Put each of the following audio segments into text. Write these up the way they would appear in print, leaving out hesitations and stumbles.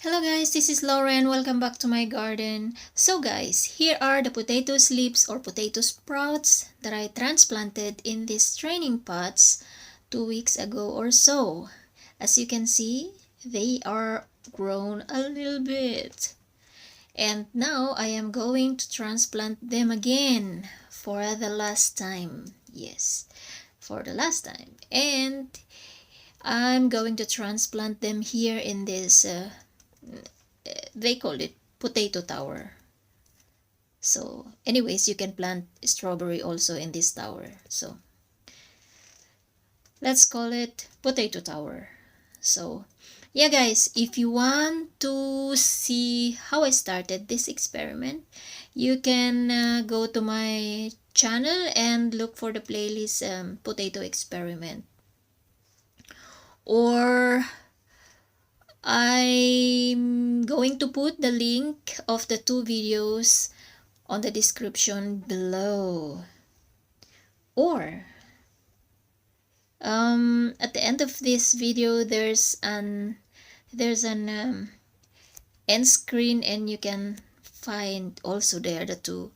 Hello guys, this is Lauren. Welcome back to my garden. So guys, here are the potato slips or potato sprouts that I transplanted in these training pots 2 weeks ago or so. As you can see, they are grown a little bit. And now I am going to transplant them again for the last time. Yes, for the last time. And I'm going to transplant them here in this they called it potato tower. So anyways, you can plant strawberry also in this tower. So let's call it potato tower. So yeah guys, if you want to see how I started this experiment, you can go to my channel and look for the playlist potato experiment, or I'm going to put the link of the two videos on the description below. Or at the end of this video, there's an end screen, and you can find also there the two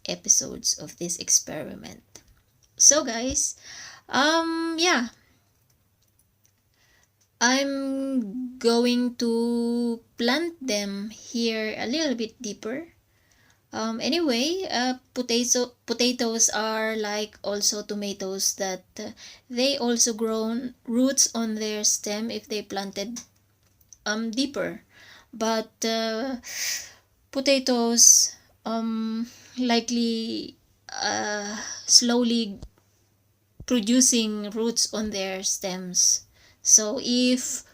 episodes of this experiment. So guys, yeah, I'm going to plant them here a little bit deeper. Anyway, potatoes are like also tomatoes, that they also grow roots on their stem if they planted deeper. But potatoes likely slowly producing roots on their stems. So if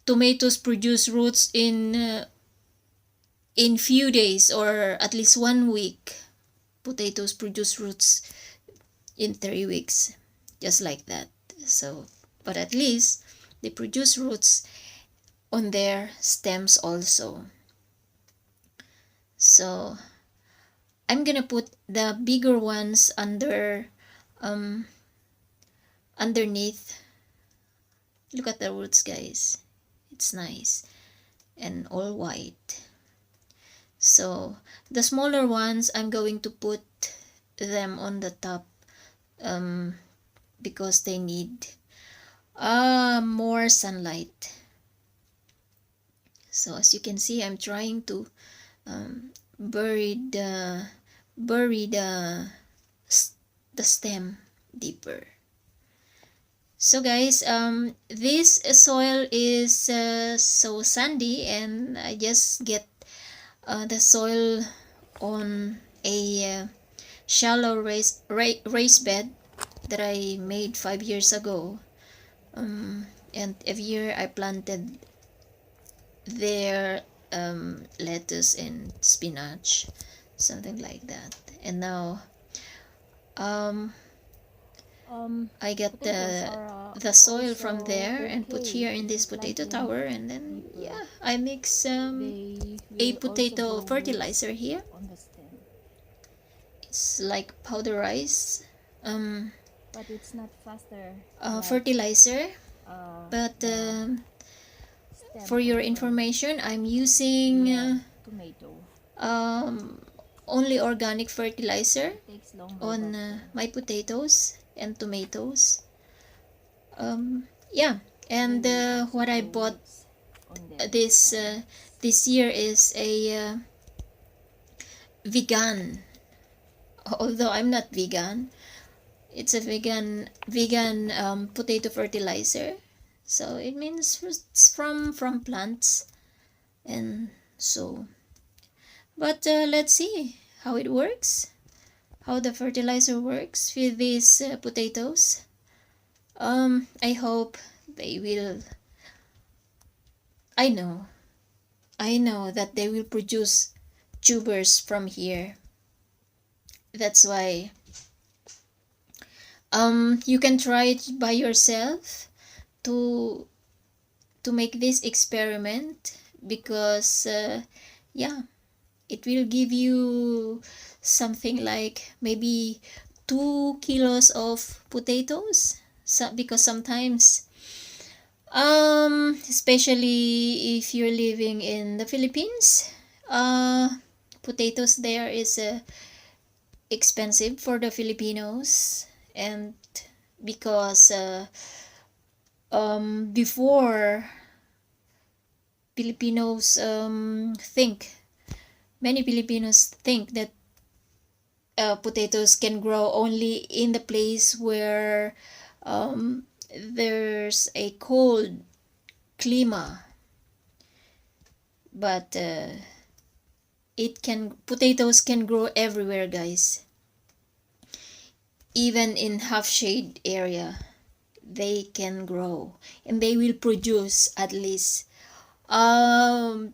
tomatoes produce roots in few days or at least 1 week, potatoes produce roots in 3 weeks, just like that. So but at least they produce roots on their stems also. So I'm gonna put the bigger ones underneath. Look at the roots guys, it's nice and all white. So the smaller ones, I'm going to put them on the top because they need more sunlight. So as you can see, I'm trying to bury the stem deeper. So guys, this soil is so sandy, and I just get the soil on a shallow raised bed that I made 5 years ago, and every year I planted there lettuce and spinach, something like that. And now I get the soil from there and put here in this potato tower, and then yeah, I mix a potato fertilizer here. It's like powderized but it's not faster fertilizer. But for your information, I'm using tomato. only organic fertilizer Takes longer on my potatoes and tomatoes. Yeah, and what I bought this year is a vegan. Although I'm not vegan, it's a vegan potato fertilizer. So it means it's from plants, and so. But let's see how it works, how the fertilizer works with these potatoes. I hope they will. I know that they will produce tubers from here. That's why you can try it by yourself to make this experiment, because yeah, it will give you something like maybe 2 kilos of potatoes. So because sometimes Especially if you're living in the Philippines, potatoes there is expensive for the Filipinos, and because before Filipinos think many Filipinos think that potatoes can grow only in the place where there's a cold clima, but potatoes can grow everywhere, guys. Even in half shade area, they can grow, and they will produce at least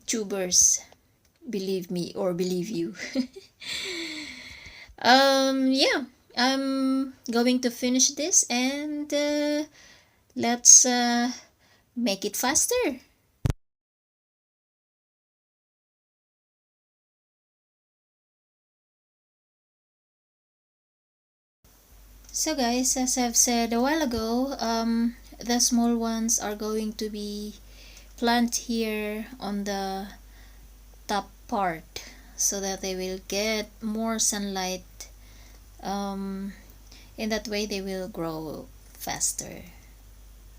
tubers. Believe me or believe you. Yeah, I'm going to finish this, and let's make it faster. So guys, as I've said a while ago, the small ones are going to be planted here on the top part so that they will get more sunlight. Um, in that way, they will grow faster.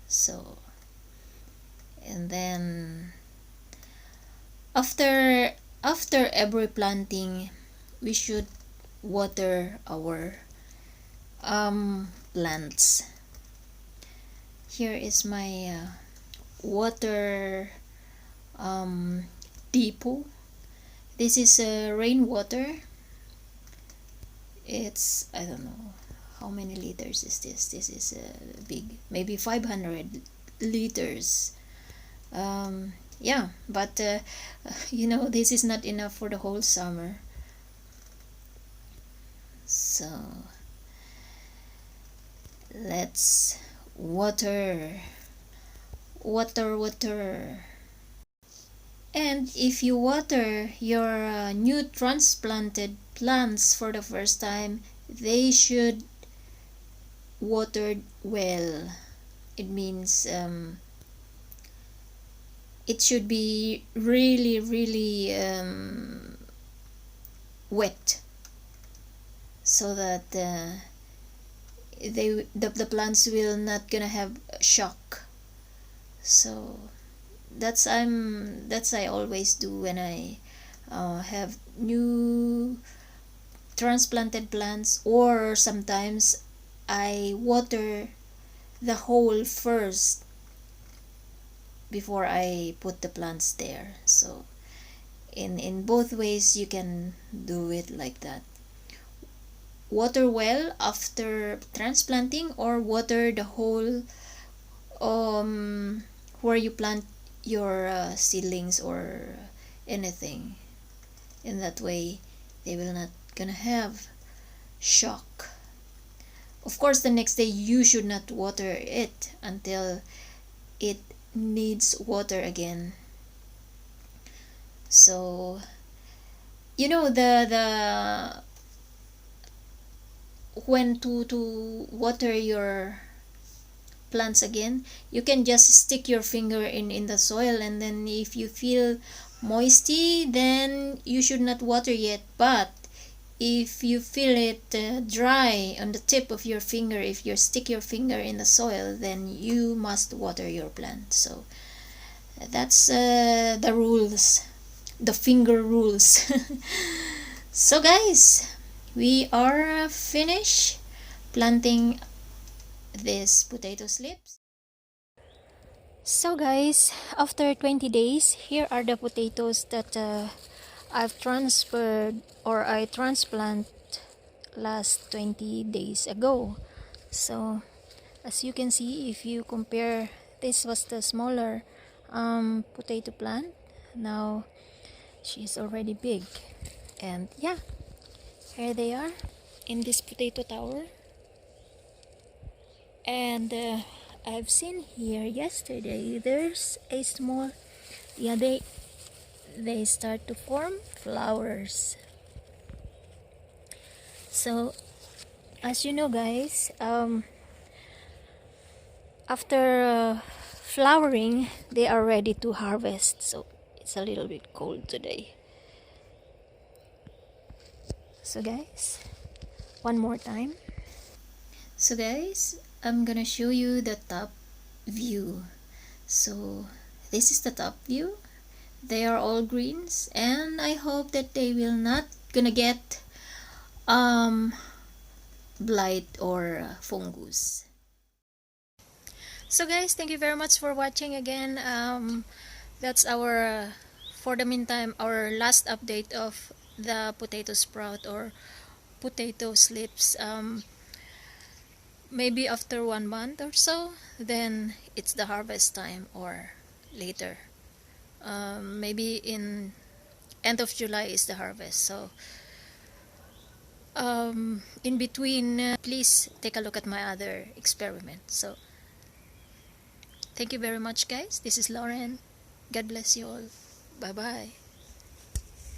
So, and then after after every planting, we should water our plants. Here is my water um, depot. This is rainwater. It's, I don't know how many liters is this. This is big, maybe 500 liters. Yeah, but this is not enough for the whole summer. So let's water, water. And if you water your new transplanted plants for the first time, they should water well. It means it should be really, really wet, so that the plants will not gonna have shock. So that's I always do when I have new transplanted plants, or sometimes I water the hole first before I put the plants there. So in both ways you can do it like that. Water well after transplanting, or water the whole where you plant your seedlings or anything. In that way they will not gonna have shock. Of course, the next day you should not water it until it needs water again. So the when to water your plants again, you can just stick your finger in the soil, and then if you feel moisty, then you should not water yet. But if you feel it dry on the tip of your finger, if you stick your finger in the soil, then you must water your plant. So that's the rules, the finger rules. So guys, we are finished planting these potato slips. So guys, after 20 days, here are the potatoes that I've transferred, or I transplant last 20 days ago. So as you can see, if you compare, this was the smaller potato plant. Now she's already big, and yeah, here they are in this potato tower. And I've seen here yesterday there's a small, yeah, they start to form flowers. So as you know guys, after flowering, they are ready to harvest. So it's a little bit cold today. So guys, one more time. So guys, I'm gonna show you the top view. So this is the top view. They are all greens, and I hope that they will not gonna get blight or fungus. So guys, thank you very much for watching again. That's our for the meantime, our last update of the potato sprout or potato slips. Maybe after 1 month or so, then it's the harvest time, or later. Maybe in end of July is the harvest. So in between, please take a look at my other experiment. So thank you very much, guys. This is Lauren. God bless you all. Bye bye.